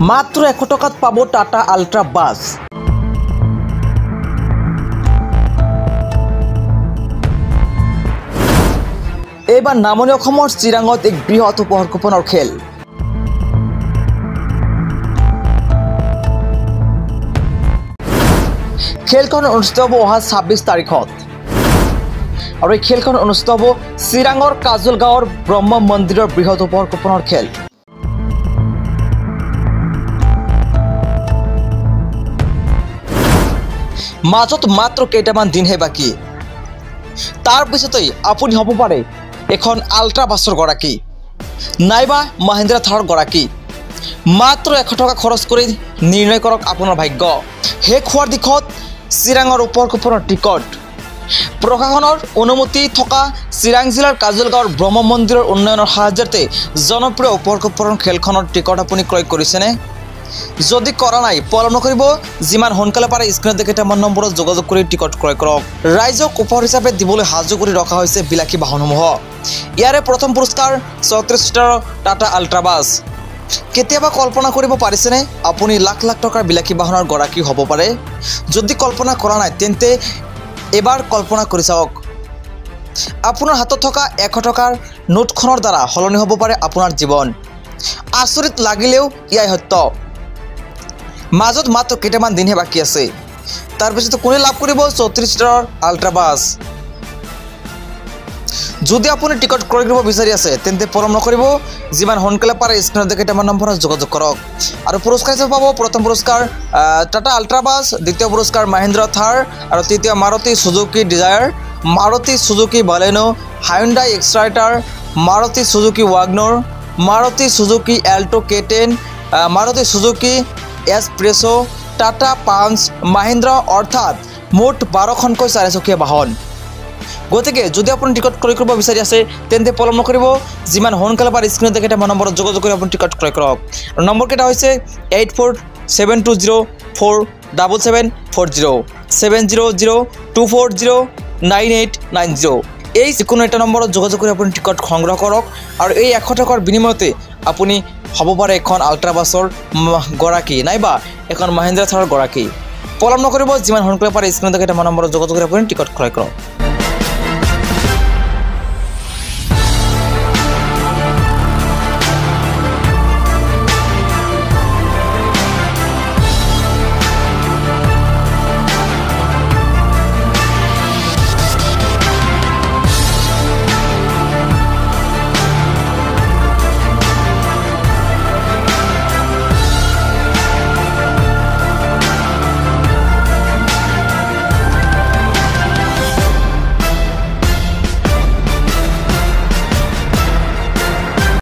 মাত্ৰ 100 টকাত পাব টাটা আল্ট্ৰা বাছ। এইবাৰ নামনি অসমৰ চিৰাঙত এক বৃহৎ উপহাৰকুপনৰ খেল। খেলখন অনুষ্ঠিত হ'ব অহা 26 তাৰিখত আৰু এই খেলখন অনুষ্ঠিত হ'ব চিৰাঙৰ কাজল গাঁৱৰ ব্ৰহ্ম মন্দিৰৰ বৃহৎ উপহাৰকুপনৰ খেল। মাজত মাত্ৰ কেইটামান দিনহে বাকী, তাৰ পিছতেই আপুনি হ'ব পাৰে এখন আল্ট্ৰা বাছৰ গৰাকী নাইবা মহিন্দ্ৰা থাৰৰ গৰাকী। মাত্ৰ 100 টকা খৰচ কৰি নিৰ্ণয় কৰক আপোনাৰ ভাগ্য। শেষ হোৱাৰ দিশত চিৰাঙৰ উপহাৰকুপনৰ টিকট। প্ৰশাসনৰ অনুমতি থকা চিৰাং জিলাৰ কাজল গাঁৱৰ ব্ৰহ্ম মন্দিৰৰ উন্নয়নৰ সাহায্যতে জনপ্ৰিয় উপহাৰকুপনৰ খেলখনৰ টিকট আপুনি ক্ৰয় কৰিছেনে? যদি কৰা নাই পলম নকৰিব, যিমান সোনকালে পাৰে স্ক্ৰীনত দেখা কেইটামান নম্বৰত যোগাযোগ কৰি টিকট ক্ৰয় কৰক। ৰাইজক উপহাৰ হিচাপে দিবলৈ সাজু কৰি ৰখা হৈছে বিলাসী বাহনসমূহ। ইয়াৰে প্ৰথম পুৰস্কাৰ 34 সিটাৰ টাটা আল্ট্ৰা বাছ। কেতিয়াবা কল্পনা কৰিব পাৰিছেনে আপুনি লাখ লাখ টকাৰ বিলাসী বাহনৰ গৰাকী হ'ব পাৰে? যদি কল্পনা কৰা নাই তেন্তে এবাৰ কল্পনা কৰি চাওক। আপোনাৰ হাতত থকা 100 টকাৰ নোটখনৰ দ্বাৰা সলনি হ'ব পাৰে আপোনাৰ জীৱন। আচৰিত লাগিলেও ইয়াই সত্য। মাজত মাত্ৰ কেইটামান দিনহে বাকী আছে, তাৰপিছত কোনে লাভ কৰিব 34 সিটাৰ আল্ট্ৰা বাছ। যদি আপুনি টিকট ক্ৰয় কৰিব বিচাৰি আছে তেন্তে পলম নকৰিব, যিমান সোনকালে পাৰে স্ক্ৰীনত দেখা কেইটামান নম্বৰত যোগাযোগ কৰক। আৰু পুৰস্কাৰ হিচাপে পাব প্ৰথম পুৰস্কাৰ টাটা আল্ট্ৰা বাছ, দ্বিতীয় পুৰস্কাৰ মহিন্দ্ৰা থাৰ, আৰু তৃতীয় Maruti Suzuki Dzire, Maruti Suzuki Baleno, Hyundai এক্সট্ৰাইটাৰ, Maruti Suzuki WagonR, Maruti Suzuki Alto K10, Maruti Suzuki S Presso, Tata Punch, Mahindra, অৰ্থাৎ মুঠ 12খনকৈ চাৰিচকীয়া বাহন। গতিকে যদি আপুনি টিকট ক্ৰয় কৰিব বিচাৰি আছে তেন্তে পলম নকৰিব, যিমান সোনকালে পাৰে স্ক্ৰীনত দেখা কেইটামান নম্বৰত যোগাযোগ কৰি আপুনি টিকট ক্ৰয় কৰক। আৰু নম্বৰকেইটা হৈছে 8472047740, 7002409890। এই যিকোনো এটা নম্বৰত যোগাযোগ কৰি আপুনি টিকট সংগ্ৰহ কৰক। আৰু এই 100 টকাৰ বিনিময়তে আপুনি হ'ব পাৰে এখন আল্ট্ৰা বাছৰ গৰাকী নাইবা এখন মহিন্দ্ৰা থাৰৰ গৰাকী। পলম নকৰিব, যিমান সোনকালে পাৰে স্ক্ৰীনত দেখা কেইটামান নম্বৰত যোগাযোগ কৰি আপুনি টিকট ক্ৰয় কৰক।